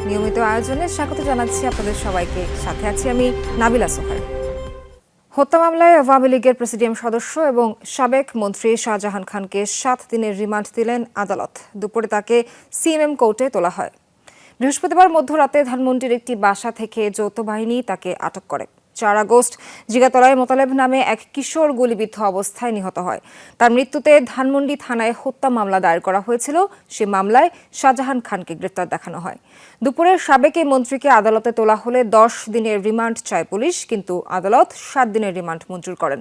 নিয়মিত আয়োজনে স্বাগত জানাচ্ছি আপনাদের সবাইকে। সাথে আছি আমি নাবিলা সোহার। হত্যা মামলায় আওয়ামী লীগের প্রেসিডিয়াম সদস্য এবং সাবেক মন্ত্রী শাহজাহান খানকে 7 দিনের রিমান্ড দিলেন আদালত। দুপুরে তাকে সিএমএম কোর্টে তোলা হয়। বৃহস্পতিবার মধ্যরাতে ধানমন্ডির একটি বাসা থেকে যৌথ বাহিনী তাকে আটক করে। 4 আগস্ট জিগাতলায় মোতালেব নামে এক কিশোর গুলিবিদ্ধ অবস্থায় নিহত হয়। তার মৃত্যুতে ধানমন্ডি থানায় হত্যা মামলা দায়ের করা হয়েছিল। সে মামলায় শাহজাহান খানকে গ্রেফতার দেখানো হয়। দুপুরে সাবেক এই মন্ত্রীকে আদালতে তোলা হলে 10 দিনের রিমান্ড চায় পুলিশ, কিন্তু আদালত 7 দিনের রিমান্ড মঞ্জুর করেন।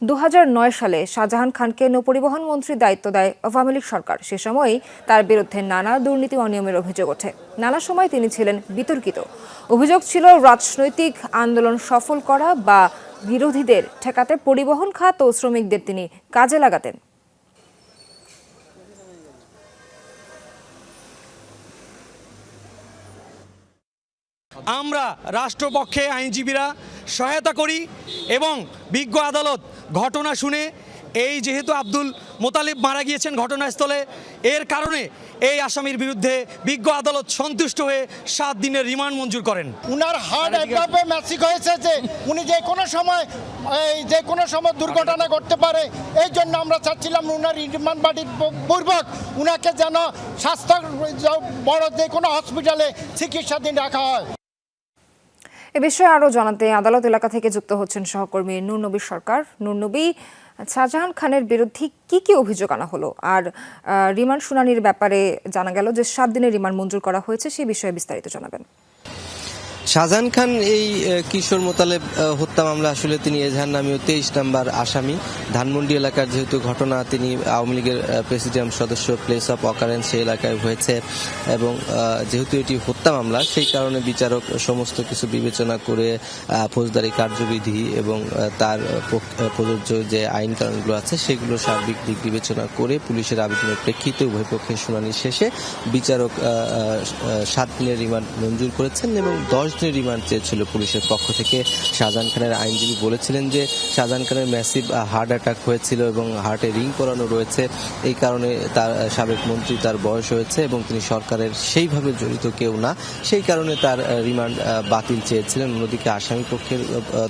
2009 সালে শাহজাহান খানকে নৌপরিবহন মন্ত্রীর দায়িত্ব দেয় আওয়ামী লীগ সরকার। সে সময়ই তার বিরুদ্ধে নানা দুর্নীতি অনিয়মের অভিযোগ ওঠে। নানা সময় তিনি ছিলেন বিতর্কিত। অভিযোগ ছিল রাজনৈতিক আন্দোলন সফল করা বা বিরোধীদের ঠেকাতে পরিবহন খাত ও শ্রমিকদের তিনি কাজে লাগাতেন। আমরা রাষ্ট্রপক্ষে আইনজীবীরা সহায়তা করি এবং বিজ্ঞ আদালত ঘটনা শুনে যেহেতু আব্দুল মোতালিব মারা গিয়েছেন ঘটনাস্থলে, এর কারণে এই আসামির বিরুদ্ধে বিজ্ঞ আদালত সন্তুষ্ট হয়ে 7 দিনের রিমান্ড মঞ্জুর করেন। উনার হার্ট এভাবে ম্যাসিক হয়েছে যে উনি যে কোনো সময় দুর্ঘটনা ঘটতে পারে। এই জন্য আমরা চাচ্ছিলাম উনার রিমান্ড বাড়ির পূর্বক উনাকে যেন স্বাস্থ্য বড় যে কোনো হসপিটালে চিকিৎসাধীন রাখা হয়। এ বিষয়ে আরও জানাতে আদালত এলাকা থেকে যুক্ত হচ্ছেন সহকর্মী নূরনবী সরকার। নূরনবী, শাহজাহান খানের বিরুদ্ধে কি অভিযোগ আনা হলো, আর রিমান্ড শুনানির ব্যাপারে জানা গেল যে 7 দিনের রিমান্ড মঞ্জুর করা হয়েছে, সেই বিষয়ে বিস্তারিত জানাবেন। শাহজাহান খান এই কিশোর মোতালেব হত্যা মামলা আসলে তিনি এজাহার নামীয় 23 নম্বর আসামি। ধানমন্ডি এলাকার যেহেতু ঘটনা, তিনি আওয়ামী লীগের প্রেসিডিয়াম সদস্য, প্লেস অফ অকারেন্স সেই এলাকায় হয়েছে এবং যেহেতু এটি হত্যা মামলা সেই কারণে বিচারক সমস্ত কিছু বিবেচনা করে ফৌজদারি কার্যবিধি এবং তার প্রযোজ্য যে আইন কানুনগুলো আছে সেগুলো সার্বিক দিক বিবেচনা করে পুলিশের আবেদনের প্রেক্ষিতে উভয় পক্ষের শুনানি শেষে বিচারক 7 দিনের রিমান্ড মঞ্জুর করেছেন এবং 10 দিনের রিমান্ড চেয়েছিল পুলিশের পক্ষ থেকে। শাহজাহান খানের আইনজীবী বলেছিলেন যে শাহজাহান খানের ম্যাসিভ হার্ট অ্যাটাক হয়েছিল এবং হার্টে রিং করানো রয়েছে, এই কারণে তার সাবেক মন্ত্রী, তার বয়স হয়েছে এবং তিনি সরকারের সেইভাবে জড়িত কেউ না, সেই কারণে তার রিমান্ড বাতিল চেয়েছিলেন। অন্যদিকে আসামি পক্ষের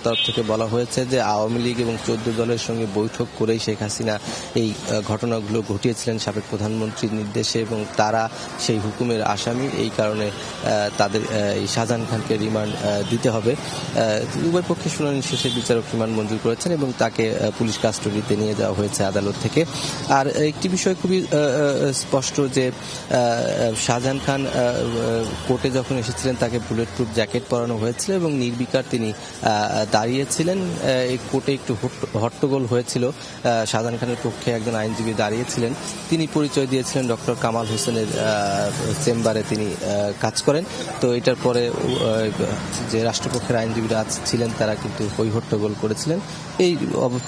তরফ থেকে বলা হয়েছে যে আওয়ামী লীগ এবং 14 দলের সঙ্গে বৈঠক করেই শেখ হাসিনা এই ঘটনাগুলো ঘটিয়েছিলেন সাবেক প্রধানমন্ত্রীর নির্দেশে এবং তারা সেই হুকুমের আসামি, এই কারণে তাদের এই শাহজাহান খানকে রিমান্ড দিতে হবে। উভয় পক্ষের শুনানি শেষে বিচারক রিমান্ড মঞ্জুর করেছেন এবং তাকে পুলিশ কাস্টডিতে নিয়ে যাওয়া হয়েছে আদালত থেকে। আর একটি বিষয় খুবই স্পষ্ট যে শাহজাহান খান কোর্টে যখন এসেছিলেন তাকে বুলেট প্রুফ জ্যাকেট পরানো হয়েছিল এবং নির্বিকার তিনি দাঁড়িয়েছিলেন। এই কোর্টে একটু হট্টগোল হয়েছিল। শাহজাহান খানের পক্ষে একজন আইনজীবী দাঁড়িয়েছিলেন, তিনি পরিচয় দিয়েছিলেন ডক্টর কামাল হোসেনের চেম্বারে তিনি কাজ করেন। তো এটার পরে যে রাষ্ট্রপক্ষের আইনজীবীরা ছিলেন তারা কিন্তু হট্টগোল করেছিলেন। এই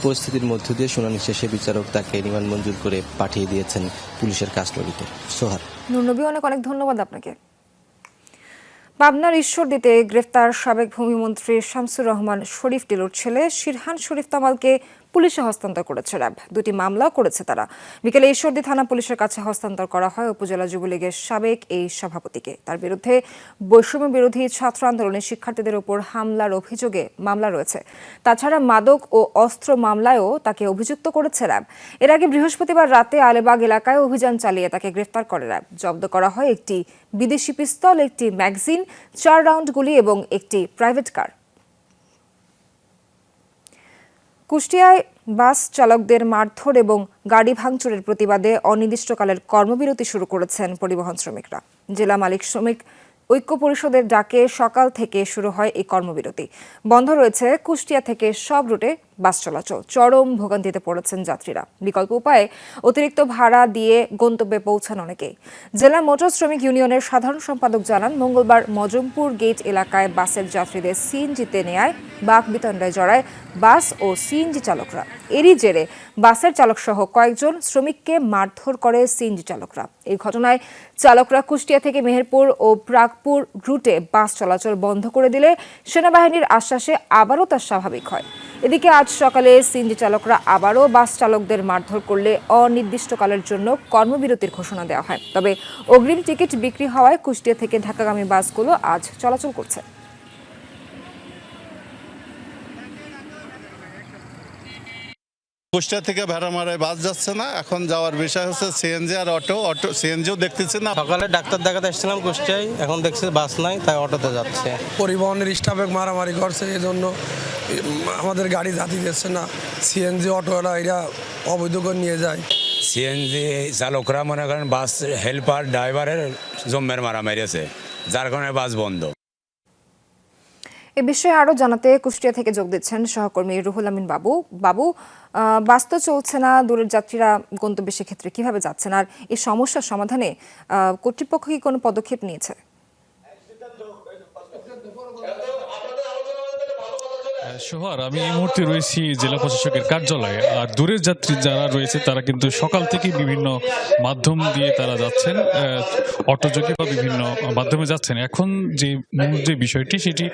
পরিস্থিতির মধ্য দিয়ে শুনানি শেষে বিচারক তাকে রিমান্ড মঞ্জুর করে পাঠিয়ে দিয়েছেন পুলিশের কাস্টডিতে। সোহার। নূরনবী, অনেক ধন্যবাদ আপনাকে। পাবনার ঈশ্বরদীতে গ্রেফতার সাবেক ভূমিমন্ত্রী শামসুর রহমান শরীফ টিলুর ছেলে শিরহান শরীফ তামালকে পুলিশে হস্তান্তর করেছে র্যাব। 2টি মামলাও করেছে তারা। বিকেলে ঈশ্বরদী থানা পুলিশের কাছে হস্তান্তর করা হয় উপজেলা যুবলীগের সাবেক এই সভাপতিকে। তার বিরুদ্ধে বৈষম্য বিরোধী ছাত্র আন্দোলনের শিক্ষার্থীদের উপর হামলার অভিযোগে মামলা রয়েছে। তাছাড়া মাদক ও অস্ত্র মামলায়ও তাকে অভিযুক্ত করেছে র্যাব। এর আগে বৃহস্পতিবার রাতে আলেবাগ এলাকায় অভিযান চালিয়ে তাকে গ্রেফতার করে র্যাব। জব্দ করা হয় একটি বিদেশি পিস্তল, একটি ম্যাগাজিন, 4 রাউন্ড গুলি এবং একটি প্রাইভেট কার। কুষ্টিয়ায় বাস চালকদের মারধর এবং গাড়ি ভাঙচুরের প্রতিবাদে অনির্দিষ্টকালের কর্মবিরতি শুরু করেছেন পরিবহন শ্রমিকরা। জেলা মালিক শ্রমিক ঐক্য পরিষদের ডাকে সকাল থেকে শুরু হয় এই কর্মবিরতি। বন্ধ রয়েছে কুষ্টিয়া থেকে সব রুটে বাস চলাচল। চরম ভোগান্তিতে পড়েছেন যাত্রীরা। বিকল্প উপায়ে অতিরিক্ত ভাড়া দিয়ে গন্তব্যে পৌঁছান অনেকেই। জেলা মোটর শ্রমিক ইউনিয়নের সাধারণ সম্পাদক জানান, মঙ্গলবার মজমপুর গেট এলাকায় বাসের যাত্রীদের সিএনজিতে নেয় বাকবিতণ্ডায় জড়ায় বাস ও সিএনজি চালকরা। এরই জেরে বাসের চালকসহ কয়েকজন শ্রমিককে মারধর করে সিএনজি চালকরা। এই ঘটনায় চালকরা কুষ্টিয়া থেকে মেহেরপুর ও প্রাগপুর রুটে বাস চলাচল বন্ধ করে দিলে সেনাবাহিনীর আশ্বাসে আবারও তা স্বাভাবিক হয়। এদিকে আজ সকালে সিএনজি চালকরা আবারও বাস চালকদের মারধর করলে অনির্দিষ্টকালের জন্য কর্মবিরতির ঘোষণা দেওয়া হয়। তবে অগ্রিম টিকিট বিক্রি হওয়ায় কুষ্টিয়া থেকে ঢাকাগামী বাসগুলো আজ চলাচল করছে। কুষ্টিয়া থেকে ভেড়ামারায় বাস যাচ্ছে না, এখন যাওয়ার বিষয় হচ্ছে সিএনজি আর অটো। সিএনজিও দেখতেছি না। সকালে ডাক্তার দেখাতে এসেছিলাম কুষ্টিয়ায়, এখন দেখছি বাস নাই, তাই অটোতে যাচ্ছে। পরিবহনের স্টাফে মারামারি করছে, এই জন্য আমাদের গাড়ি যাতে দিচ্ছে না। সিএনজি অটোরা এরা অবৈধ করে নিয়ে যায়। সিএনজি চালকরা মনে করেন বাস হেল্পার ড্রাইভারের জম্মের মারা মেরেছে, যার কারণে বাস বন্ধ। এ বিষয়ে আরও জানাতে কুষ্টিয়া থেকে যোগ দিচ্ছেন সহকর্মী রুহুল আমিন বাবু। বাস তো চলছে না, দূরের যাত্রীরা গন্তব্যে সেক্ষেত্রে কিভাবে যাচ্ছেন, আর এই সমস্যার সমাধানে কর্তৃপক্ষ কি কোনো পদক্ষেপ নিয়েছে? সোহার, আমি এই মুহূর্তে রয়েছি জেলা প্রশাসকের কার্যালয়ে। আর দূরের যাত্রী যারা রয়েছে তারা কিন্তু সকাল থেকে বিভিন্ন মাধ্যম দিয়ে তারা যাচ্ছেন, অটোযোগে বা বিভিন্ন মাধ্যমে যাচ্ছেন। এখন যে মূল যে বিষয়টি সেটি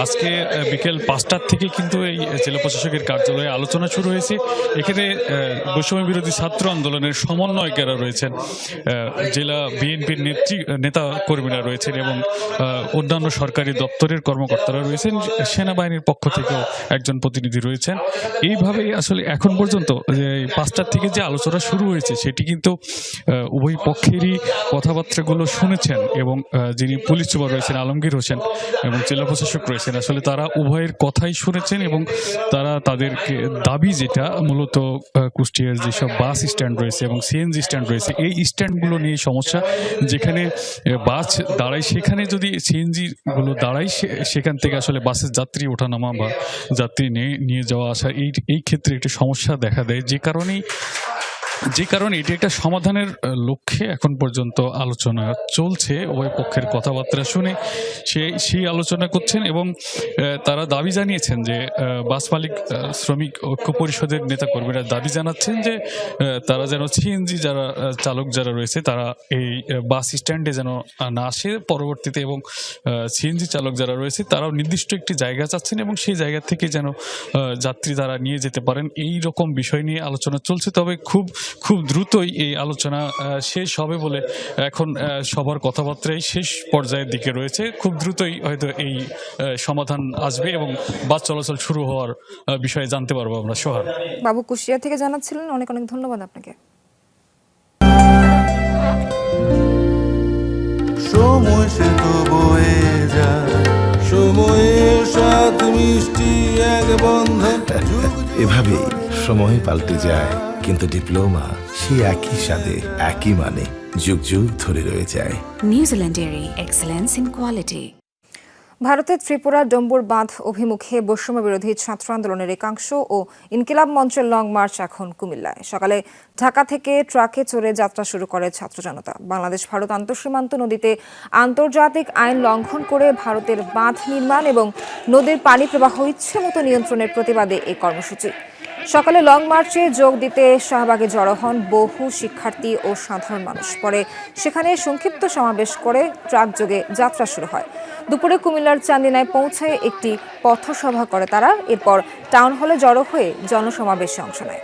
আজকে বিকেল 5টার থেকে কিন্তু এই জেলা প্রশাসকের কার্যালয়ে আলোচনা শুরু হয়েছে। এখানে বৈষম্য বিরোধী ছাত্র আন্দোলনের সমন্বয়কেরা রয়েছেন, জেলা বিএনপির নেতা কর্মীরা রয়েছেন এবং অন্যান্য সরকারি দপ্তরের কর্মকর্তারা রয়েছেন, সেনাবাহিনীর পক্ষ থেকেও একজন প্রতিনিধি রয়েছেন। এইভাবেই আসলে এখন পর্যন্ত যে 5টার থেকে যে আলোচনা শুরু হয়েছে সেটি কিন্তু উভয় পক্ষেরই কথাবার্তাগুলো শুনেছেন এবং যিনি পুলিশ সুপার রয়েছেন আলমগীর হোসেন এবং জেলা প্রশাসক রয়েছেন, আসলে তারা উভয়ের কথাই শুনেছেন এবং তারা তাদেরকে দাবি যেটা মূলত কুষ্টিয়ার যেসব বাস স্ট্যান্ড রয়েছে এবং সিএনজি স্ট্যান্ড রয়েছে, এই স্ট্যান্ডগুলো নিয়ে সমস্যা। যেখানে বাস দাঁড়ায় সেখানে যদি সিএনজি গুলো দাঁড়ায়, সেখান থেকে আসলে বাসের যাত্রী ওঠানামা বা যাত্রী নিয়ে যাওয়া আসা এই ক্ষেত্রে একটি সমস্যা দেখা দেয়, যে কারণে এটি একটা সমাধানের লক্ষ্যে এখন পর্যন্ত আলোচনা চলছে। উভয় পক্ষের কথাবার্তা শুনে সেই আলোচনা করছেন এবং তারা দাবি জানিয়েছেন যে বাস মালিক শ্রমিক ঐক্য পরিষদের নেতাকর্মীরা দাবি জানাচ্ছেন যে তারা যেন সিএনজি চালক যারা রয়েছে তারা এই বাস স্ট্যান্ডে যেন না আসে পরবর্তীতে, এবং সিএনজি চালক যারা রয়েছে তারাও নির্দিষ্ট একটি জায়গা চাচ্ছেন এবং সেই জায়গা থেকে যেন যাত্রী তারা নিয়ে যেতে পারেন। এই রকম বিষয় নিয়ে আলোচনা চলছে। তবে খুব দ্রুতই এই আলোচনা শেষ হবে বলে এখন সবার কথাবার্তাই শেষ পর্যায়ের দিকে রয়েছে। খুব দ্রুতই হয়তো এই সমাধান আসবে এবং বাস চলাচল শুরু হওয়ার বিষয়ে জানতে পারবো আমরা। সোহার বাবু কুষ্টিয়া থেকে জানাচ্ছিলেন, অনেক অনেক ধন্যবাদ আপনাকে। সময় সে তো বয়ে যায়, সময়ের সাথে মিষ্টি এক বন্ধন। এভাবেই সময় পাল্টে যায়, কিন্তু ডিপ্লোমা সেই একই স্বাদে একই মানে যুগ যুগ ধরে রয়ে যায়। New Zealand dairy, excellence in quality. ভারতের ত্রিপুরা ডম্বুর বাঁধ অভিমুখে বৈষম্য বিরোধী ছাত্র আন্দোলনের একাংশ ও ইনকিলাব মঞ্চের লং মার্চ এখন কুমিল্লায়। সকালে ঢাকা থেকে ট্রাকে চড়ে যাত্রা শুরু করে ছাত্র জনতা। বাংলাদেশ ভারত আন্তঃসীমান্ত নদীতে আন্তর্জাতিক আইন লঙ্ঘন করে ভারতের বাঁধ নির্মাণ এবং নদীর পানি প্রবাহ ইচ্ছেমতো নিয়ন্ত্রণের প্রতিবাদে এই কর্মসূচি। সকালে লং মার্চে যোগ দিতে শাহবাগে জড়ো হন বহু শিক্ষার্থী ও সাধারণ মানুষ। পরে সেখানে সংক্ষিপ্ত সমাবেশ করে ট্রাক যোগে যাত্রা শুরু হয়। দুপুরে কুমিল্লার চান্দিনায় পৌঁছে একটি পথসভা করে তারা। এরপর টাউন হলে জড়ো হয়ে জনসমাবেশে অংশ নেয়।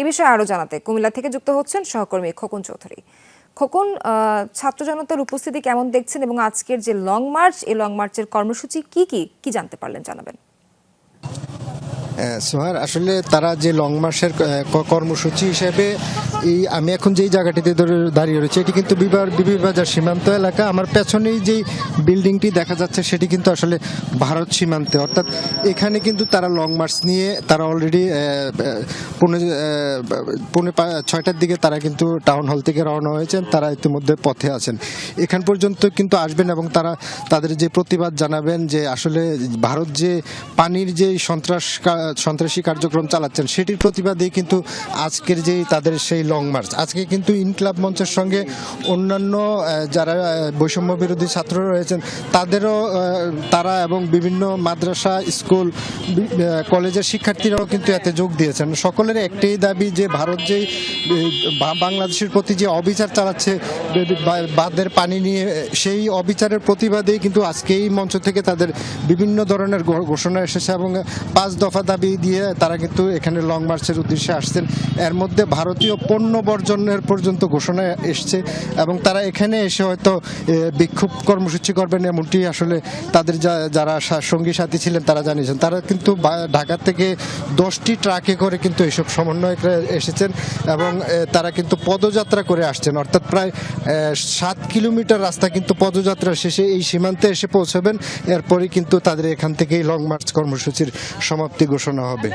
এ বিষয়ে আরও জানাতে কুমিল্লা থেকে যুক্ত হচ্ছেন সহকর্মী খোকন চৌধুরী। খোকন, ছাত্র জনতার উপস্থিতি কেমন দেখছেন এবং আজকের যে লং মার্চ, এই লং মার্চের কর্মসূচি কি জানতে পারলেন জানাবেন। সোহার, আসলে তারা যে লং মার্চের কর্মসূচি হিসেবে আমি এখন যেই জায়গাটিতে দাঁড়িয়ে রয়েছে এটি কিন্তু বিবিবাজার সীমান্ত এলাকা। আমার পেছনেই যেই বিল্ডিংটি দেখা যাচ্ছে সেটি কিন্তু আসলে ভারত সীমান্তে, অর্থাৎ এখানে কিন্তু তারা লং মার্চ নিয়ে তারা অলরেডি 6টার দিকে তারা কিন্তু টাউন হল থেকে রওনা হয়েছেন। তারা ইতিমধ্যে পথে আছেন, এখান পর্যন্ত কিন্তু আসবেন এবং তারা তাদের যে প্রতিবাদ জানাবেন যে আসলে ভারত যে পানির যে সন্ত্রাসী কার্যক্রম চালাচ্ছেন সেটির প্রতিবাদেই কিন্তু আজকের যেই তাদের সেই লং মার্চ। আজকে কিন্তু ইনকিলাব মঞ্চের সঙ্গে অন্যান্য যারা বৈষম্য বিরোধী ছাত্র রয়েছেন তারা এবং বিভিন্ন মাদ্রাসা, স্কুল, কলেজের শিক্ষার্থীরাও কিন্তু এতে যোগ দিয়েছেন। সকলের একটাই দাবি যে ভারত যেই বাংলাদেশের প্রতি যে অবিচার চালাচ্ছে বাঁধের পানি নিয়ে, সেই অবিচারের প্রতিবাদেই কিন্তু আজকে এই মঞ্চ থেকে তাদের বিভিন্ন ধরনের ঘোষণা এসেছে এবং 5 দফা দাবি দিয়ে তারা কিন্তু এখানে লং মার্চের উদ্দেশ্যে আসছেন। এর মধ্যে ভারতীয় পণ্য বর্জনের পর্যন্ত ঘোষণা এসছে এবং তারা এখানে এসে হয়তো বিক্ষোভ কর্মসূচি করবেন এমনটি আসলে তাদের যারা সঙ্গী সাথী ছিলেন তারা জানিয়েছেন। তারা কিন্তু ঢাকা থেকে 10টি ট্রাকে করে কিন্তু এইসব সমন্বয়করা এসেছেন এবং তারা কিন্তু পদযাত্রা করে আসছেন, অর্থাৎ প্রায় 7 কিলোমিটার রাস্তা কিন্তু পদযাত্রা শেষে এই সীমান্তে এসে পৌঁছবেন। এরপরে কিন্তু তাদের এখান থেকেই লং মার্চ কর্মসূচির সমাপ্তি ঘোষণা হবে।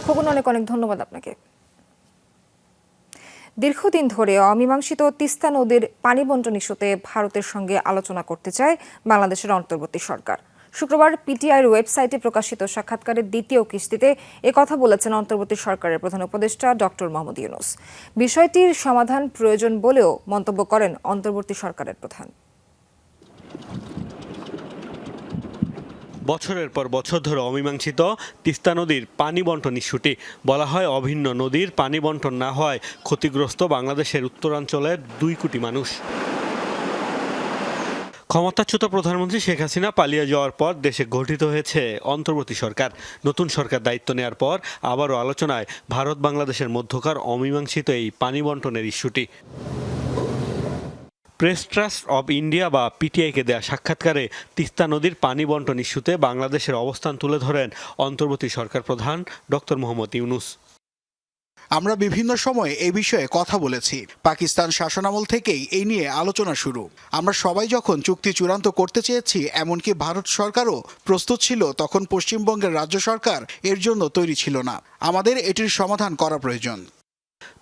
খোকন, অনেক অনেক ধন্যবাদ আপনাকে। দীর্ঘদিন ধরে অমীমাংসিত তিস্তা নদীর পানি বন্টন ইস্যুতে ভারতের সঙ্গে আলোচনা করতে চায় বাংলাদেশের অন্তর্বর্তী সরকার। শুক্রবার পিটিআইয়ের ওয়েবসাইটে প্রকাশিত সাক্ষাৎকারের দ্বিতীয় কিস্তিতে একথা বলেছেন অন্তর্বর্তী সরকারের প্রধান উপদেষ্টা ডক্টর মোহাম্মদ ইউনূস। বিষয়টির সমাধান প্রয়োজন বলেও মন্তব্য করেন অন্তর্বর্তী সরকারের প্রধান। বছরের পর বছর ধরে অমীমাংসিত তিস্তা নদীর পানি বন্টন ইস্যুটি। বলা হয় অভিন্ন নদীর পানি বন্টন না হওয়ায় ক্ষতিগ্রস্ত বাংলাদেশের উত্তরাঞ্চলের 2 কোটি মানুষ। ক্ষমতাচ্যুত প্রধানমন্ত্রী শেখ হাসিনা পালিয়ে যাওয়ার পর দেশে গঠিত হয়েছে অন্তর্বর্তী সরকার। নতুন সরকার দায়িত্ব নেওয়ার পর আবারও আলোচনায় ভারত বাংলাদেশের মধ্যকার অমীমাংসিত এই পানি বন্টনের ইস্যুটি। প্রেস ট্রাস্ট অব ইন্ডিয়া বা পিটিআইকে দেয়া সাক্ষাৎকারে তিস্তা নদীর পানি বন্টন ইস্যুতে বাংলাদেশের অবস্থান তুলে ধরেন অন্তর্বর্তী সরকার প্রধান ডক্টর মোহাম্মদ ইউনূস। আমরা বিভিন্ন সময়ে এই বিষয়ে কথা বলেছি। পাকিস্তান শাসনামল থেকেই এই নিয়ে আলোচনা শুরু। আমরা সবাই যখন চুক্তি চূড়ান্ত করতে চেয়েছি, এমনকি ভারত সরকারও প্রস্তুত ছিল, তখন পশ্চিমবঙ্গের রাজ্য সরকার এর জন্য তৈরি ছিল না। আমাদের এটির সমাধান করা প্রয়োজন।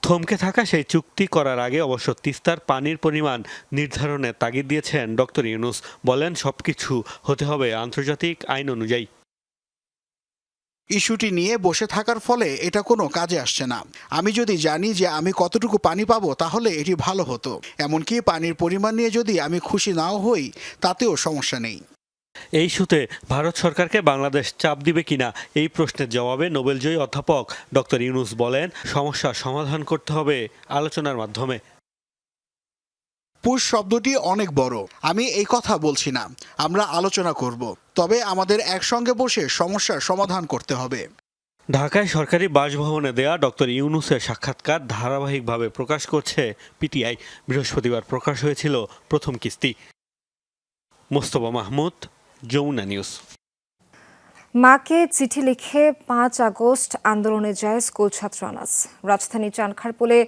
থমকে থাকা সেই চুক্তি করার আগে অবশ্য তিস্তার পানির পরিমাণ নির্ধারণের তাগিদ দিয়েছেন ডক্টর ইউনূস। বলেন সবকিছু হতে হবে আন্তর্জাতিক আইন অনুযায়ী। ইস্যুটি নিয়ে বসে থাকার ফলে এটা কোনো কাজে আসছে না। আমি যদি জানি যে আমি কতটুকু পানি পাবো তাহলে এটি ভালো হতো। এমনকি পানির পরিমাণ নিয়ে যদি আমি খুশি নাও হই তাতেও সমস্যা নেই। এই ইস্যুতে ভারত সরকারকে বাংলাদেশ চাপ দিবে কিনা এই প্রশ্নের জবাবে নোবেলজয়ী অধ্যাপক ডক্টর ইউনূস বলেন সমস্যার সমাধান করতে হবে আলোচনার মাধ্যমে। পুশ শব্দটি অনেক বড়। আমি এই কথা বলছি না। আমরা আলোচনা করব, তবে আমাদের একসঙ্গে বসে সমস্যার সমাধান করতে হবে। ঢাকায় সরকারি বাসভবনে দেয়া ডক্টর ইউনূসের সাক্ষাৎকার ধারাবাহিকভাবে প্রকাশ করছে পিটিআই। বৃহস্পতিবার প্রকাশ হয়েছিল প্রথম কিস্তি। মোস্তফা মাহমুদ, যমুনা নিউজ। মাকে চিঠি লিখে 5 আগস্ট আন্দোলনে যায় স্কুল ছাত্র আনাস। রাজধানী চানখারপুলে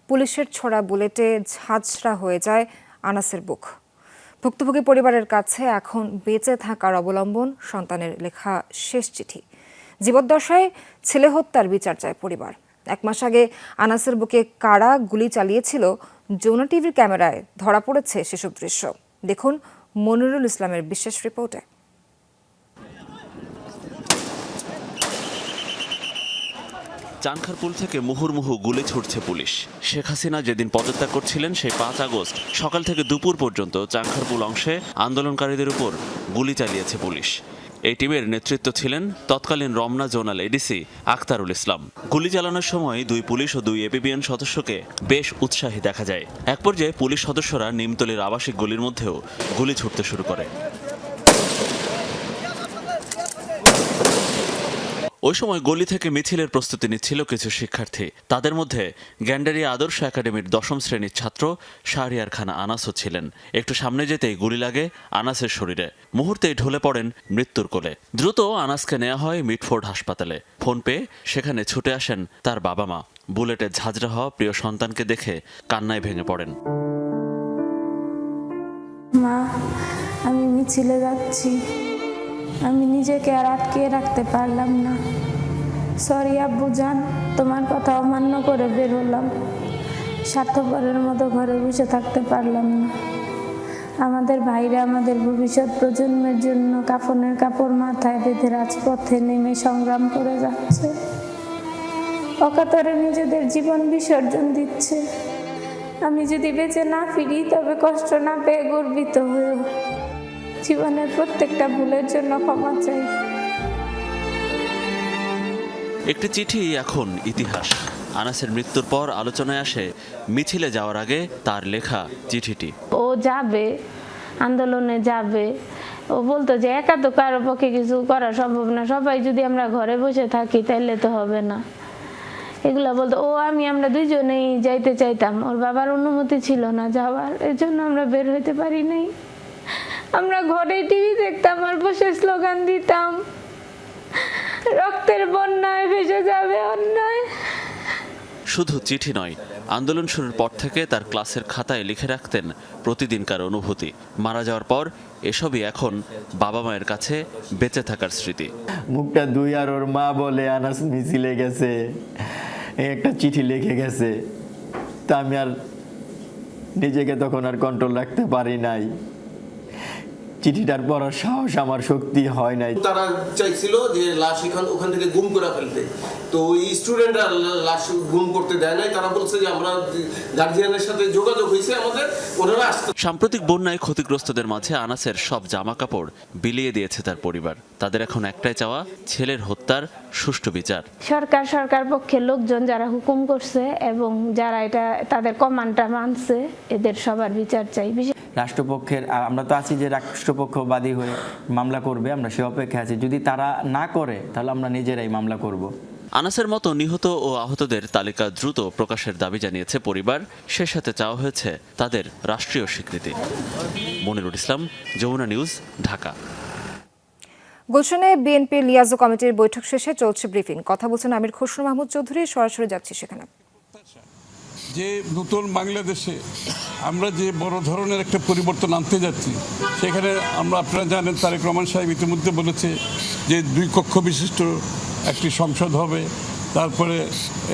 পুলিশের ছোড়া বুলেটে ঝাঁঝরা হয়ে যায় আনাসের বুক। ভুক্তভোগী পরিবারের কাছে এখন বেঁচে থাকার অবলম্বন সন্তানের লেখা শেষ চিঠি। জীবদ্দশায় ছেলে হত্যার বিচার চায় পরিবার। 1 মাস আগে আনাসের বুকে কারা গুলি চালিয়েছিল যমুনা টিভির ক্যামেরায় ধরা পড়েছে সেসব দৃশ্য। দেখুন মনিরুল ইসলামের বিশেষ রিপোর্টে। চানখারপুল থেকে মুহুর্মুহু গুলি ছুটছে পুলিশ। শেখ হাসিনা যেদিন পদত্যাগ করছিলেন সেই 5 আগস্ট সকাল থেকে দুপুর পর্যন্ত চানখারপুল অংশে আন্দোলনকারীদের উপর গুলি চালিয়েছে পুলিশ। এই টিমের নেতৃত্ব ছিলেন তৎকালীন রমনা জোনাল এডিসি আখতারুল ইসলাম। গুলি চালানোর সময় 2 পুলিশ ও 2 এপিবিএন সদস্যকে বেশ উৎসাহী দেখা যায়। এক পর্যায়ে পুলিশ সদস্যরা নিমতলির আবাসিক গলির মধ্যেও গুলি ছুটতে শুরু করে। ওই সময় গলি থেকে মিছিলের প্রস্তুতি নিচ্ছিল কিছু শিক্ষার্থী। তাদের মধ্যে গ্যান্ডারিয়া আদর্শ একাডেমির 10ম শ্রেণীর ছাত্র শাহরিয়ার খান আনাসও ছিলেন। একটু সামনে যেতেই গুলি লাগে আনাসের শরীরে। মুহূর্তেই ঢলে পড়েন মৃত্যুর কোলে। দ্রুত আনাসকে নেওয়া হয় মিটফোর্ড হাসপাতালে। ফোন পেয়ে সেখানে ছুটে আসেন তার বাবা মা। বুলেটে ঝাঁঝরা হওয়া প্রিয় সন্তানকে দেখে কান্নায় ভেঙে পড়েন। মা, আমি মিছিলে যাচ্ছি, আমি নিজেকে আর আটকে রাখতে পারলাম না। সরি আব্বু জান, তোমার কথা অমান্য করে বের হলাম। স্বার্থপরের মতো ঘরে বসে থাকতে পারলাম না। আমাদের ভাইরা আমাদের ভবিষ্যৎ প্রজন্মের জন্য কাফনের কাপড় মাথায় বেঁধে রাজপথে নেমে সংগ্রাম করে যাচ্ছে। অকাতরে নিজেদের জীবন বিসর্জন দিচ্ছে। আমি যদি বেঁচে না ফিরি তবে কষ্ট না পেয়ে গর্বিত হয়ে জীবনের প্রত্যেকটা ভুলের জন্য ক্ষমা চাই। একটি চিঠি এখন ইতিহাস। আনাসের মৃত্যুর পর আলোচনায় আসে মিছিলে যাওয়ার আগে তার লেখা চিঠিটি। ও যাবে, আন্দোলনে যাবে, ও বলতো যে একা তো কারো পক্ষে কিছু করা সম্ভব না, সবাই যদি আমরা ঘরে বসে থাকি তাইলে তো হবে না, এগুলা বলতো। আমরা দুইজনেই যাইতে চাইতাম, ওর বাবার অনুমতি ছিল না যাওয়ার, এর জন্য আমরা বের হইতে পারি নাই। আমরা ঘরে টিভি দেখতাম আর বসে স্লোগান দিতাম, রক্তের বন্যায় ভেসে যাবে অন্যায়। শুধু চিঠি নয়, আন্দোলন শুরুর পর থেকে তার ক্লাসের খাতায় লিখে রাখতেন প্রতিদিনকার অনুভূতি। মারা যাওয়ার পর এসবই এখন বাবা মায়ের কাছে বেঁচে থাকার স্মৃতি। মুখটা দুই আর ওর মা বলে আনাস মিছিলে গেছে, একটা চিঠি লিখে গেছে, তা আমি আর নিজেকে তখন আর কন্ট্রোল রাখতে পারি নাই। চিঠিটার পড়ার সাহস আমার শক্তি হয় নাই। তারা চাইছিল যে লাশ ওখান থেকে গুম করে ফেলতে, তো ওই স্টুডেন্টরা লাশ গুম করতে দেয় নাই। তারা বলছে যে আমরা গার্জিয়ানের সাথে যোগাযোগ হয়েছে আমাদের, ওনারা আসতে। সাম্প্রতিক বন্যায় ক্ষতিগ্রস্তদের মাঝে আনাসের সব জামা কাপড় বিলিয়ে দিয়েছে তার পরিবার। তাদের এখন একটাই চাওয়া, ছেলের হত্যার সুষ্ঠু বিচার। সরকার পক্ষের লোকজন যারা হুকুম করছে এবং যারা এটা তাদের কমান্ডটা মানছে, এদের সবার বিচার চাই। রাষ্ট্রপক্ষের আমরা তো আছি যে রাষ্ট্রপক্ষবাদী হয়ে মামলা করবে, আমরা সে অপেক্ষা আছি। যদি তারা না করে তাহলে আমরা নিজেরাই মামলা করব। আনাসের মতো নিহত ও আহতদের তালিকা দ্রুত প্রকাশের দাবি জানিয়েছে পরিবার। সে সাথে চাওয়া হয়েছে তাদের রাষ্ট্রীয় স্বীকৃতি। মনিরুল ইসলাম, যমুনা নিউজ, ঢাকা। গুলশানে বিএনপির লিয়াজো কমিটির বৈঠক শেষে চলছে ব্রিফিং। কথা বলছেন আমির খসরু মাহমুদ চৌধুরী। সরাসরি যাচ্ছি সেখানে। যে নতুন বাংলাদেশে আমরা যে বড় ধরনের একটা পরিবর্তন আনতে যাচ্ছি, সেখানে আপনারা জানেন তারেক রহমান সাহেব ইতিমধ্যে বলেছে যে 2 কক্ষ বিশিষ্ট একটি সংসদ হবে। তারপরে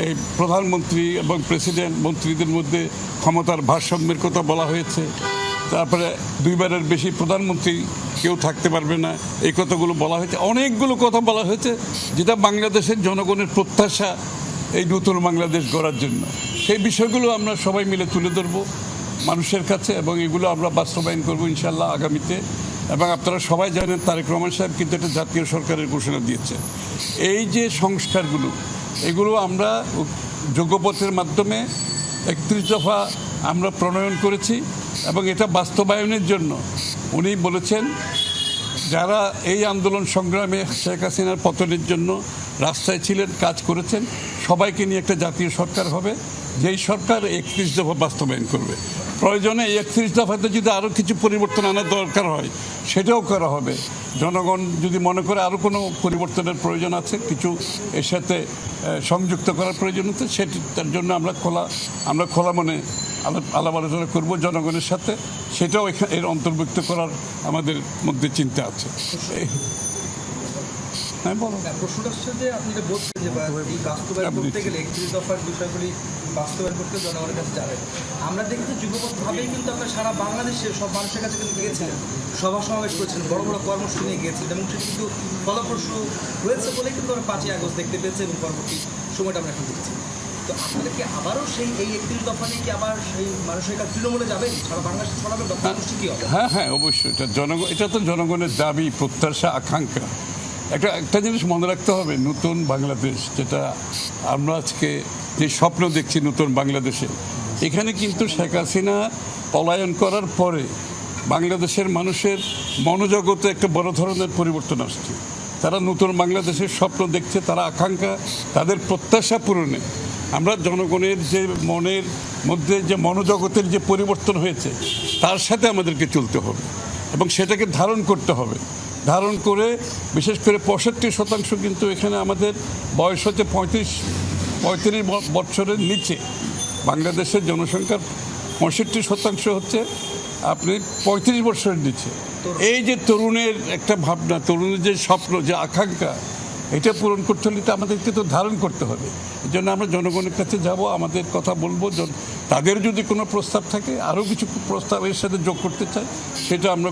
এই প্রধানমন্ত্রী এবং প্রেসিডেন্ট মন্ত্রীদের মধ্যে ক্ষমতার ভারসাম্যের কথা বলা হয়েছে। তারপরে 2 বারের বেশি প্রধানমন্ত্রী কেউ থাকতে পারবে না, এই কথাগুলো বলা হয়েছে। অনেকগুলো কথা বলা হয়েছে যেটা বাংলাদেশের জনগণের প্রত্যাশা এই নতুন বাংলাদেশ গড়ার জন্য। সেই বিষয়গুলো আমরা সবাই মিলে তুলে ধরবো মানুষের কাছে এবং এগুলো আমরা বাস্তবায়ন করবো ইনশাল্লাহ আগামীতে। এবং আপনারা সবাই জানেন তারেক রহমান সাহেব কিন্তু একটা জাতীয় সরকারের ঘোষণা দিয়েছে। এই যে সংস্কারগুলো, এগুলো আমরা যোগ্যপত্রের মাধ্যমে 31 দফা আমরা প্রণয়ন করেছি এবং এটা বাস্তবায়নের জন্য উনি বলেছেন যারা এই আন্দোলন সংগ্রামে শেখ হাসিনার পতনের জন্য রাস্তায় ছিলেন, কাজ করেছেন, সবাইকে নিয়ে একটা জাতীয় সরকার হবে, যেই সরকার 31 দফা বাস্তবায়ন করবে। প্রয়োজনে এই 31 দফাতে যদি আরও কিছু পরিবর্তন আনার দরকার হয় সেটাও করা হবে। জনগণ যদি মনে করে আরও কোনো পরিবর্তনের প্রয়োজন আছে, কিছু এর সাথে সংযুক্ত করার প্রয়োজন আছে, সেটার জন্য আমরা খোলা মনে আলাপ আলোচনা করবো জনগণের সাথে। সেটাও এর অন্তর্ভুক্ত করার আমাদের মধ্যে চিন্তা আছে। হ্যাঁ, বলো। প্রশ্নটা হচ্ছে যে আপনি যে বলছেন যে এই বাস্তবায়ন করতে গেলে 31 দফার বিষয়গুলি বাস্তবায়ন করতে জনগণের কাছে যাবেন। আমরা দেখি যে যুগপৎভাবেই কিন্তু আপনার সারা বাংলাদেশের সব মানুষের কাছে কিন্তু গিয়েছিলেন, সভা সমাবেশ করেছেন, বড় বড় কর্মসূচি নিয়ে গিয়েছিলেন এবং সেটি কিন্তু ফলপ্রসূ হয়েছে বলেই কিন্তু আমরা 5ই আগস্ট দেখতে পেয়েছি এবং পরবর্তী সময়টা আমরা এখন দেখছি। তো আপনাদের কি আবারও এই 31 দফা নিয়ে কি আবার সেই মানুষের কাছে তৃণমূলে যাবেন, সারা বাংলাদেশে ছড়াবেন, দফা গোষ্ঠী কি হবে? হ্যাঁ, অবশ্যই। এটা তো জনগণের দাবি, প্রত্যাশা, আকাঙ্ক্ষা। একটা জিনিস মনে রাখতে হবে, নতুন বাংলাদেশ যেটা আমরা আজকে যে স্বপ্ন দেখছি নতুন বাংলাদেশে, এখানে কিন্তু শেখ হাসিনা পলায়ন করার পরে বাংলাদেশের মানুষের মনোজগতে একটা বড় ধরনের পরিবর্তন আসছে। তারা নতুন বাংলাদেশের স্বপ্ন দেখছে, তারা আকাঙ্ক্ষা, তাদের প্রত্যাশা পূরণে আমরা জনগণের যে মনের মধ্যে যে মনোজগতের যে পরিবর্তন হয়েছে তার সাথে আমাদেরকে চলতে হবে এবং সেটাকে ধারণ করতে হবে। ধারণ করে বিশেষ করে 65% কিন্তু এখানে আমাদের বয়স হচ্ছে 35 বছরের নিচে। বাংলাদেশের জনসংখ্যার 65% হচ্ছে আপনি 35 বছরের নিচে। এই যে তরুণের একটা ভাবনা, তরুণের যে স্বপ্ন, যে আকাঙ্ক্ষা, এটা পূরণ করতে হলে তো আমাদেরকে তো ধারণ করতে হবে। এই জন্য আমরা জনগণের কাছে যাব, আমাদের কথা বলবো। তাদের যদি কোনো প্রস্তাব থাকে, আরও কিছু প্রস্তাব এর সাথে যোগ করতে চাই, সেটা আমরা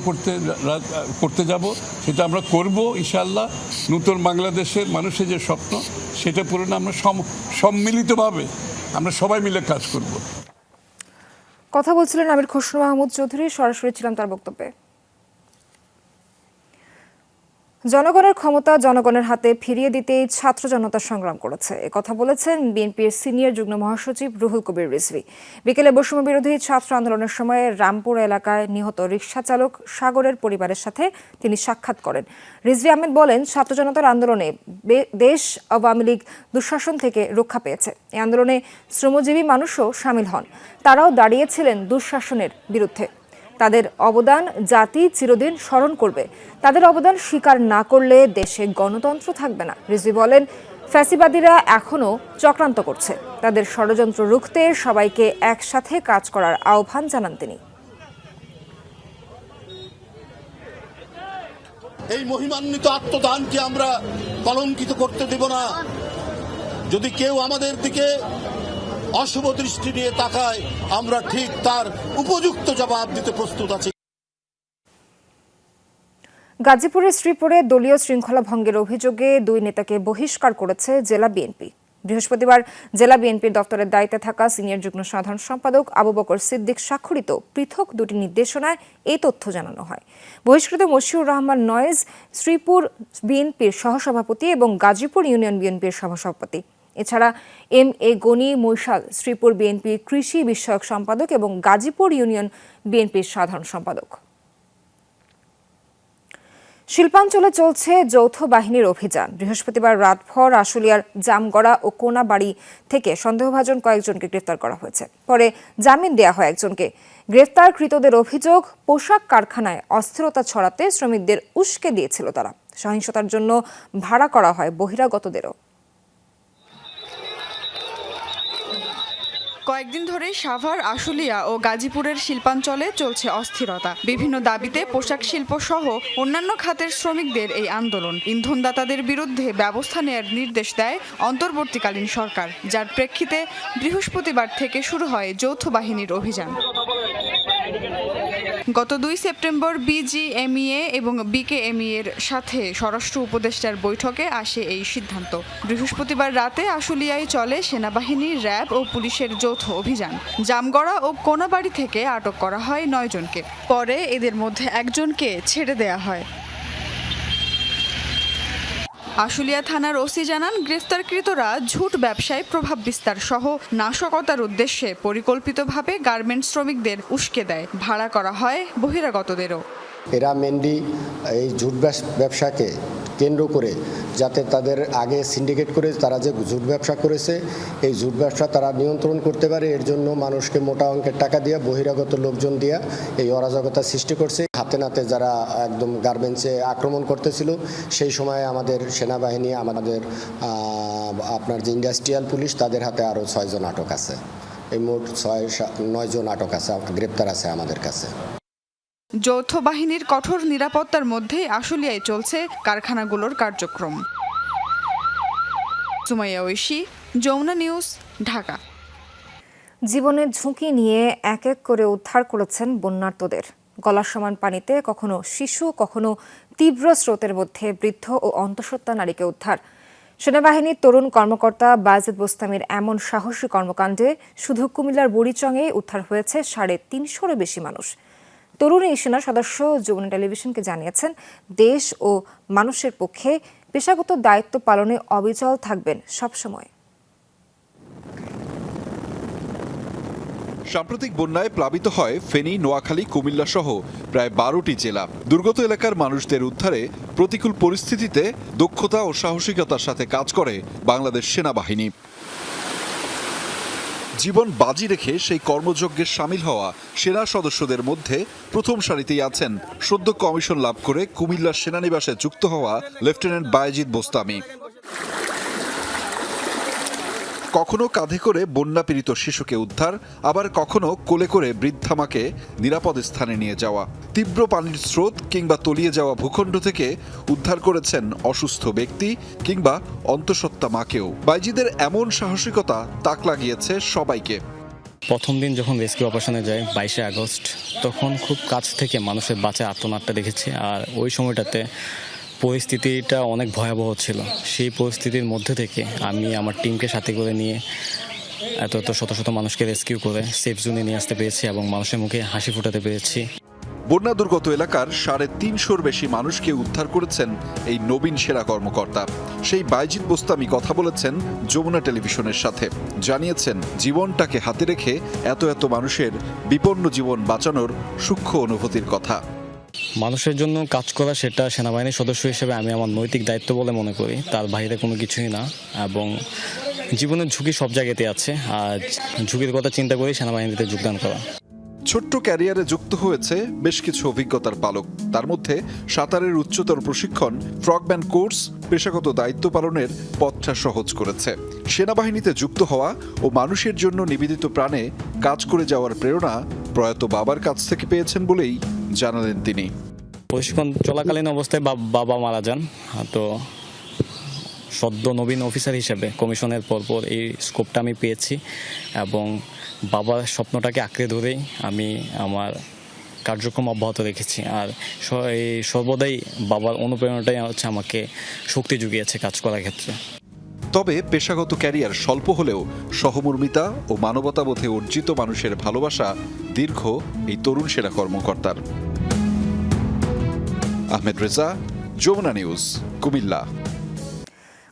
করতে যাব, সেটা আমরা করব ইনশাআল্লাহ। নতুন বাংলাদেশের মানুষের যে স্বপ্ন, সেটা পূরণে আমরা সম্মিলিতভাবে আমরা সবাই মিলে কাজ করব। কথা বলছিলেন আমির খসরু মাহমুদ চৌধুরী, সরাসরি ছিলাম তার বক্তব্যে। জনগণের ক্ষমতা জনগণের হাতে ফিরিয়ে দিতেই ছাত্র জনতা সংগ্রাম করেছে, একথা বলেছেন বিএনপির সিনিয়র যুগ্ম মহাসচিব রুহুল কবির রিজভী। বিকেলে বৈষম্য বিরোধী ছাত্র আন্দোলনের সময় রামপুর এলাকায় নিহত রিকশা চালক সাগরের পরিবারের সাথে তিনি সাক্ষাৎ করেন। রিজভী আহমেদ বলেন, ছাত্র জনতার আন্দোলনে দেশ আওয়ামী লীগ দুঃশাসন থেকে রক্ষা পেয়েছে। এই আন্দোলনে শ্রমজীবী মানুষও সামিল হন, তারাও দাঁড়িয়েছিলেন দুঃশাসনের বিরুদ্ধে। তাদের অবদান জাতি চিরদিন স্মরণ করবে, তাদের অবদান স্বীকার না করলে দেশে গণতন্ত্র থাকবে না। রিজভী বলেন, ফ্যাসিবাদীরা এখনো চক্রান্ত করছে, তাদের ষড়যন্ত্র রুখতে সবাইকে একসাথে কাজ করার আহ্বান জানান তিনি। এই মহিমান্বিত আত্মদানকে আমরা কলঙ্কিত করতে দেব না। যদি কেউ আমাদের দিকে অশুভ দৃষ্টি নিয়ে তাকায়, আমরা ঠিক তার উপযুক্ত জবাব দিতে প্রস্তুত আছি। গাজীপুরের শ্রীপুরে দলীয় শৃঙ্খলা ভঙ্গের অভিযোগে দুই নেতাকে বহিষ্কার করেছে জেলা বিএনপি। বৃহস্পতিবার জেলা বিএনপির দপ্তরের দায়িত্বে থাকা সিনিয়র যুগ্ম সাধারণ সম্পাদক আবু বকর সিদ্দিক স্বাক্ষরিত পৃথক দুটি নির্দেশনায় এই তথ্য জানানো হয়। বহিষ্কৃত মশিউর রহমান নয়েজ শ্রীপুর বিএনপির সহসভাপতি এবং গাজীপুর ইউনিয়ন বিএনপির সহসভাপতি। এছাড়া এম এ গনি মৈশাল শ্রীপুর বিএনপির কৃষি বিষয়ক সম্পাদক এবং গাজীপুর ইউনিয়ন বিএনপির সাধারণ সম্পাদক। শিল্পাঞ্চলে চলছে যৌথ বাহিনীর অভিযান। বৃহস্পতিবার রাতভর আশুলিয়ার জামগড়া ও কোনাবাড়ি থেকে সন্দেহভাজন কয়েকজনকে গ্রেফতার করা হয়েছে, পরে জামিন দেওয়া হয় একজনকে। গ্রেফতারকৃতদের অভিযোগ, পোশাক কারখানায় অস্থিরতা ছড়াতে শ্রমিকদের উস্কে দিয়েছিল তারা। সহিংসতার জন্য ভাড়া করা হয় বহিরাগতদেরও। কয়েকদিন ধরে সাভার, আশুলিয়া ও গাজীপুরের শিল্পাঞ্চলে চলছে অস্থিরতা। বিভিন্ন দাবিতে পোশাক শিল্প সহ অন্যান্য খাতের শ্রমিকদের এই আন্দোলন। ইন্ধনদাতাদের বিরুদ্ধে ব্যবস্থা নেয়ার নির্দেশ দেয় অন্তর্বর্তীকালীন সরকার, যার প্রেক্ষিতে বৃহস্পতিবার থেকে শুরু হয় যৌথ বাহিনীর অভিযান। গত 2 সেপ্টেম্বর বিজিএমইএ এবং বিকেএমইএ এর সাথে স্বরাষ্ট্র উপদেষ্টার বৈঠকে আসে এই সিদ্ধান্ত। বৃহস্পতিবার রাতে আশুলিয়ায় চলে সেনাবাহিনী, র্যাব ও পুলিশের যৌথ অভিযান। জামগড়া ও কোনাবাড়ি থেকে আটক করা হয় 9 জনকে, পরে এদের মধ্যে একজনকে ছেড়ে দেয়া হয়। আশুলিয়া থানার ওসি জানান, গ্রেফতারকৃতরা ঝুট ব্যবসায় প্রভাব বিস্তার সহ নাশকতার উদ্দেশ্যে পরিকল্পিতভাবে গার্মেন্টস শ্রমিকদের উস্কে দেয়। ভাড়া করা হয় বহিরাগতদেরও। এরা মেনলি এই ঝুট ব্যবসাকে কেন্দ্র করে, যাতে তাদের আগে সিন্ডিকেট করে তারা যে ঝুট ব্যবসা করেছে, এই ঝুট ব্যবসা তারা নিয়ন্ত্রণ করতে পারে, এর জন্য মানুষকে মোটা অঙ্কের টাকা দিয়ে বহিরাগত লোকজন দিয়ে এই অরাজকতা সৃষ্টি করছে। হাতে নাতে যারা একদম গার্মেন্টসে আক্রমণ করতেছিল, সেই সময় আমাদের সেনাবাহিনী, আমাদের আপনার যে ইন্ডাস্ট্রিয়াল পুলিশ, তাদের হাতে আরও 6 জন আটক আছে। এই মোট 9 জন আটক আছে, গ্রেপ্তার আছে আমাদের কাছে। যৌথ বাহিনীর কঠোর নিরাপত্তার মধ্যে আশুলিয়ায় চলছে কারখানাগুলোর কার্যক্রম। সুমাইয়া ঐশী, যমুনা নিউজ, ঢাকা। জীবনের ঝুঁকি নিয়ে এক এক করে উদ্ধার করেছেন বন্যার্তদের। গলার সমান পানিতে কখনো শিশু, কখনো তীব্র স্রোতের মধ্যে বৃদ্ধ ও অন্তঃসত্ত্বা নারীকে উদ্ধার। সেনাবাহিনীর তরুণ কর্মকর্তা বায়েজিদ বোস্তামির এমন সাহসী কর্মকাণ্ডে শুধু কুমিল্লার বুড়িচংয়ে উদ্ধার হয়েছে 350-এরও বেশি মানুষ। তরুণ এই সেনা সদস্য যমুনা টেলিভিশনকে জানিয়েছেন, দেশ ও মানুষের পক্ষে পেশাগত দায়িত্ব পালনে অবিচল থাকবেন সবসময়। সাম্প্রতিক বন্যায় প্লাবিত হয় ফেনী, নোয়াখালী, কুমিল্লা সহ প্রায় 12টি জেলা। দুর্গত এলাকার মানুষদের উদ্ধারে প্রতিকূল পরিস্থিতিতে দক্ষতা ও সাহসিকতার সাথে কাজ করে বাংলাদেশ সেনাবাহিনী। জীবন বাজি রেখে সেই কর্মযজ্ঞে সামিল হওয়া সেনা সদস্যদের মধ্যে প্রথম সারিতেই আছেন সদ্য কমিশন লাভ করে কুমিল্লার সেনানিবাসে যুক্ত হওয়া লেফটেন্যান্ট বায়েজিদ বোস্তামি। কখনো কাঁধে করে বন্যাপীড়িত শিশুকে উদ্ধার, আবার কখনো কোলে করে বৃদ্ধা মাকে নিরাপদ স্থানে নিয়ে যাওয়া। তীব্র পানির স্রোত কিংবা তলিয়ে যাওয়া ভূখণ্ড থেকে উদ্ধার করেছেন অসুস্থ ব্যক্তি কিংবা অন্তঃসত্ত্বা মাকেও। বায়েজিদের এমন সাহসিকতা তাক লাগিয়েছে সবাইকে। প্রথম দিন যখন রেস্কিউ অপারেশনে যাই 22শে আগস্ট, তখন খুব কাছ থেকে মানুষের বাঁচা আর্তনাদটা দেখেছি। আর ওই সময়টাতে পরিস্থিতিটা অনেক ভয়াবহ ছিল। সেই পরিস্থিতির মধ্যে থেকে আমি আমার টিমকে সাথে করে নিয়ে এত শত শত মানুষকে রেস্কিউ করে সেফ জোনে নিয়ে আসতে পেরেছি এবং মানুষের মুখে হাসি ফোটাতে পেরেছি। বন্যা দুর্গত এলাকার 350-র বেশি মানুষকে উদ্ধার করেছেন এই নবীন সেরা কর্মকর্তা। সেই বাইজিদ বোস্তামি কথা বলেছেন যমুনা টেলিভিশনের সাথে, জানিয়েছেন জীবনটাকে হাতে রেখে এত মানুষের বিপন্ন জীবন বাঁচানোর সূক্ষ্ম অনুভূতির কথা। মানুষের জন্য কাজ করা সেটা সেনাবাহিনীর সদস্য হিসেবে আমি আমার নৈতিক দায়িত্ব বলে মনে করি, তার বাইরে কোনো কিছুই না। এবং জীবনের ঝুঁকি সব জায়গাতে আছে, আর ঝুঁকির কথা চিন্তা করে সেনাবাহিনীতে যোগদান করা। ছোট্ট ক্যারিয়ারে যুক্ত হয়েছে বেশ কিছু অভিজ্ঞতার পালক। তার মধ্যে সাঁতারের উচ্চতর প্রশিক্ষণ, ফ্রগম্যান কোর্স পেশাগত দায়িত্ব পালনের পথটা সহজ করেছে। সেনাবাহিনীতে যুক্ত হওয়া ও মানুষের জন্য নিবেদিত প্রাণে কাজ করে যাওয়ার প্রেরণা প্রয়াত বাবার কাছ থেকে পেয়েছেন বলেই জানালেন তিনি। প্রশিক্ষণ চলাকালীন অবস্থায় বাবা মারা যান, তো সদ্য নবীন অফিসার হিসেবে কমিশনের পরপর এই স্কোপটা আমি পেয়েছি এবং বাবার স্বপ্নটাকে আঁকড়ে ধরেই আমি আমার কার্যক্রম অব্যাহত রেখেছি। আর এই সর্বদাই বাবার অনুপ্রেরণাটাই হচ্ছে আমাকে শক্তি জুগিয়েছে কাজ করার ক্ষেত্রে। তবে পেশাগত ক্যারিয়ার স্বল্প হলেও সহমর্মিতা ও মানবতাবোধে অর্জিত মানুষের ভালোবাসা দীর্ঘ এই তরুণ সেরা কর্মকর্তার। আহমেদ রেজা, যমুনা নিউজ, কুমিল্লা।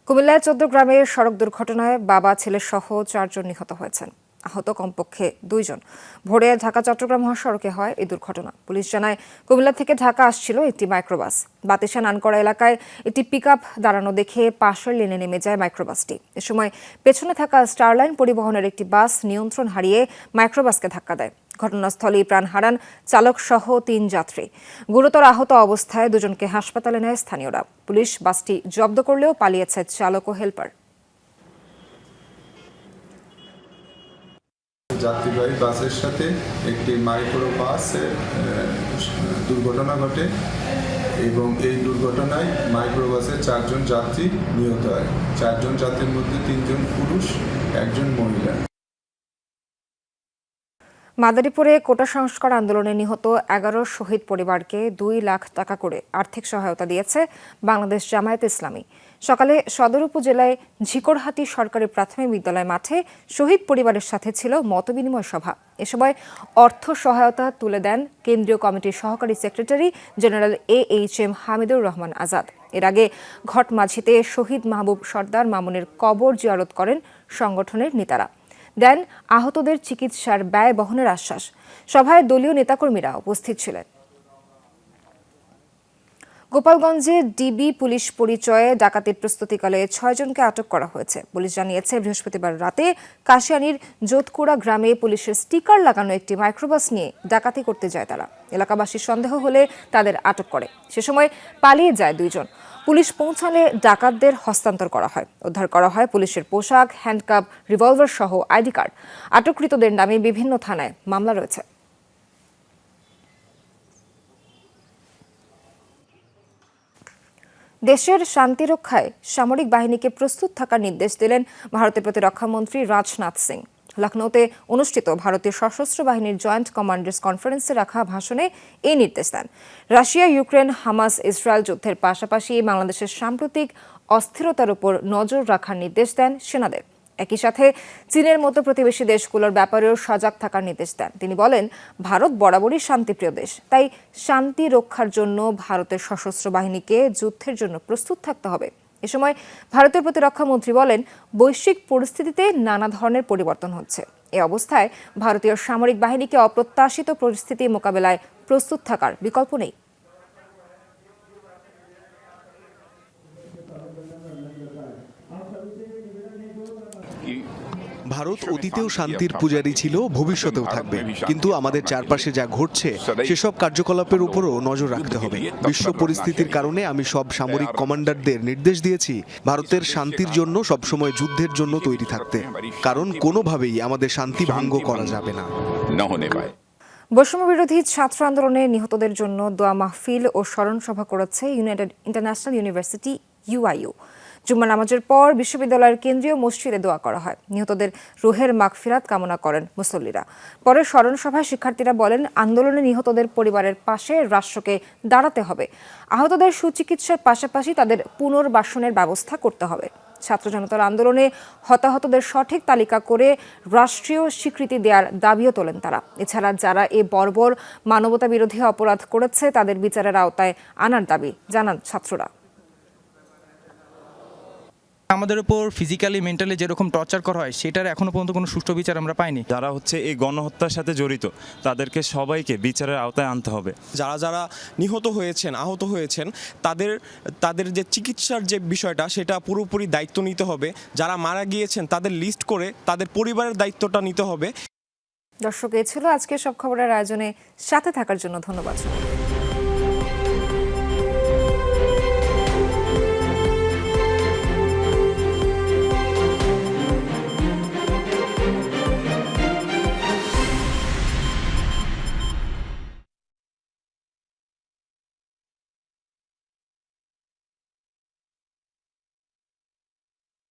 কুমিল্লায় 14 গ্রামের সড়ক দুর্ঘটনায় বাবা ছেলে সহ 4 জন নিহত হয়েছেন, আহত কমপক্ষে 2 জন। ভোরে ঢাকা চট্টগ্রাম মহাসড়কে হয় এই দুর্ঘটনা। পুলিশ জানায় কুমিল্লা থেকে ঢাকা আসছিল একটি মাইক্রোবাস। বাতিশা নানকড়া এলাকায় একটি পিকআপ দাঁড়ানো দেখে পাশের লেনে নেমে যায় মাইক্রোবাসটি। এ সময় পেছনে থাকা স্টারলাইন পরিবহনের একটি বাস নিয়ন্ত্রণ হারিয়ে মাইক্রোবাসকে ধাক্কা দেয়। ঘটনাস্থলেই প্রাণ হারান চালক সহ 3 যাত্রী। গুরুতর আহত অবস্থায় 2 জনকে হাসপাতালে নেয় স্থানীয়রা। পুলিশ বাসটি জব্দ করলেও পালিয়েছে চালক ও হেলপার। যাত্রীবাহী বাসের সাথে একটি মাইক্রো বাসের দুর্ঘটনা ঘটে এবং এই দুর্ঘটনায় মাইক্রোবাসের 4 জন যাত্রী নিহত হয়। 4 জন যাত্রীর মধ্যে 3 জন পুরুষ, 1 জন মহিলা। মাদারীপুরে কোটা সংস্কার আন্দোলনে নিহত 11 শহীদ পরিবারকে 2 লাখ টাকা করে আর্থিক সহায়তা দিয়েছে বাংলাদেশ জামায়াতে ইসলামী। সকালে সদর উপজেলায় ঝিকরহাটি সরকারি প্রাথমিক বিদ্যালয় মাঠে শহীদ পরিবারের সাথে ছিল মতবিনিময় সভা। এ সময় অর্থ সহায়তা তুলে দেন কেন্দ্রীয় কমিটির সহকারী secretary general AHM Hamidur Rahman Azad. এর আগে ঘটমাঝিতে শহীদ মাহবুব সর্দার মামুনের কবর জিয়ারত করেন সংগঠনের নেতারা, দেন আহতদের চিকিৎসার ব্যয় বহনের আশ্বাস। সভায় দলীয় নেতাকর্মীরা উপস্থিত ছিলেন। গোপালগঞ্জে ডিবি পুলিশ পরিচয়ে ডাকাতির প্রস্তুতিকালে 6 জনকে আটক করা হয়েছে। পুলিশ জানিয়েছে বৃহস্পতিবার রাতে কাশিয়ানীর যোধকুড়া গ্রামে পুলিশের স্টিকার লাগানো একটি মাইক্রোবাস নিয়ে ডাকাতি করতে যায় তারা। এলাকাবাসীর সন্দেহ হলে তাদের আটক করে। সে সময় পালিয়ে যায় 2 জন। পুলিশ পৌঁছালে ডাকাতদের হস্তান্তর করা হয়। উদ্ধার করা হয় পুলিশের পোশাক, হ্যান্ডকাপ, রিভলভার সহ আইডি কার্ড। আটককৃতদের নামে বিভিন্ন থানায় মামলা রয়েছে। দেশের শান্তি রক্ষায় সামরিক বাহিনীকে প্রস্তুত থাকার নির্দেশ দিলেন ভারতের প্রতিরক্ষামন্ত্রী রাজনাথ সিং। লখনৌতে অনুষ্ঠিত ভারতীয় সশস্ত্র বাহিনীর জয়েন্ট কমান্ডার্স কনফারেন্সে রাখা ভাষণে এই নির্দেশ দেন। রাশিয়া, ইউক্রেন, হামাস, ইসরায়েল যুদ্ধের পাশাপাশি বাংলাদেশের সাম্প্রতিক অস্থিরতার উপর নজর রাখার নির্দেশ দেন সেনাদের। একই সাথে চীনের মতো প্রতিবেশী দেশগুলোর ব্যাপারেও সজাগ থাকার নির্দেশ দেন। তিনি বলেন, ভারত বরাবরই শান্তিপ্রিয় দেশ, তাই শান্তি রক্ষার জন্য ভারতের সশস্ত্র বাহিনীকে যুদ্ধের জন্য প্রস্তুত থাকতে হবে। এ সময় ভারতের প্রতিরক্ষামন্ত্রী বলেন, বৈশ্বিক পরিস্থিতিতে নানা ধরনের পরিবর্তন হচ্ছে। এ অবস্থায় ভারতীয় সামরিক বাহিনীকে অপ্রত্যাশিত পরিস্থিতি মোকাবেলায় প্রস্তুত থাকার বিকল্প নেই। ভারত অতীতেও শান্তির পূজারী ছিল, ভবিষ্যতেও থাকবে। কিন্তু আমাদের চারপাশে যা ঘটছে সেসব কার্যকলাপের উপরও নজর রাখতে হবে। বিশ্ব পরিস্থিতির কারণে আমি সব সামরিক কমান্ডারদের নির্দেশ দিয়েছি ভারতের শান্তির জন্য সবসময় যুদ্ধের জন্য তৈরি থাকতে, কারণ কোনোভাবেই আমাদের শান্তি ভঙ্গ করা যাবে না। বৈষম্য বিরোধী ছাত্র আন্দোলনে নিহতদের জন্য দোয়া মাহফিল ও স্মরণ সভা করেছে ইউনাইটেড ইন্টারন্যাশনাল ইউনিভার্সিটি UIU। জুম্মা নামাজের পর বিশ্ববিদ্যালয়ের কেন্দ্রীয় মসজিদে দোয়া করা হয়। নিহতদের রুহের মাগফিরাত কামনা করেন মুসল্লিরা। পরে স্মরণ সভায় শিক্ষার্থীরা বলেন, আন্দোলনে নিহতদের পরিবারের পাশে রাষ্ট্রকে দাঁড়াতে হবে। আহতদের সুচিকিৎসার পাশাপাশি তাদের পুনর্বাসনের ব্যবস্থা করতে হবে। ছাত্র জনতার আন্দোলনে হতাহতদের সঠিক তালিকা করে রাষ্ট্রীয় স্বীকৃতি দেওয়ার দাবিও তোলেন তারা। এছাড়া যারা এ বর্বর মানবতা বিরোধী অপরাধ করেছে তাদের বিচারের আওতায় আনার দাবি জানান ছাত্ররা। আমাদের উপর ফিজিক্যালি মেন্টালি যেরকম টর্চার করা হয় সেটার এখনো পর্যন্ত কোনো সুষ্ঠু বিচার আমরা পাইনি। যারা এই গণহত্যার সাথে জড়িত তাদেরকে সবাইকে বিচারের আওতায় আনতে হবে। যারা যারা নিহত হয়েছেন, আহত হয়েছেন, তাদের যে চিকিৎসার যে বিষয়টা সেটা পুরোপুরি দায়িত্ব নিতে হবে। যারা মারা গিয়েছেন তাদের লিস্ট করে তাদের পরিবারের দায়িত্বটা নিতে হবে। দর্শক, এ ছিল আজকের সব খবরের আয়োজনে। সাথে থাকার জন্য ধন্যবাদ।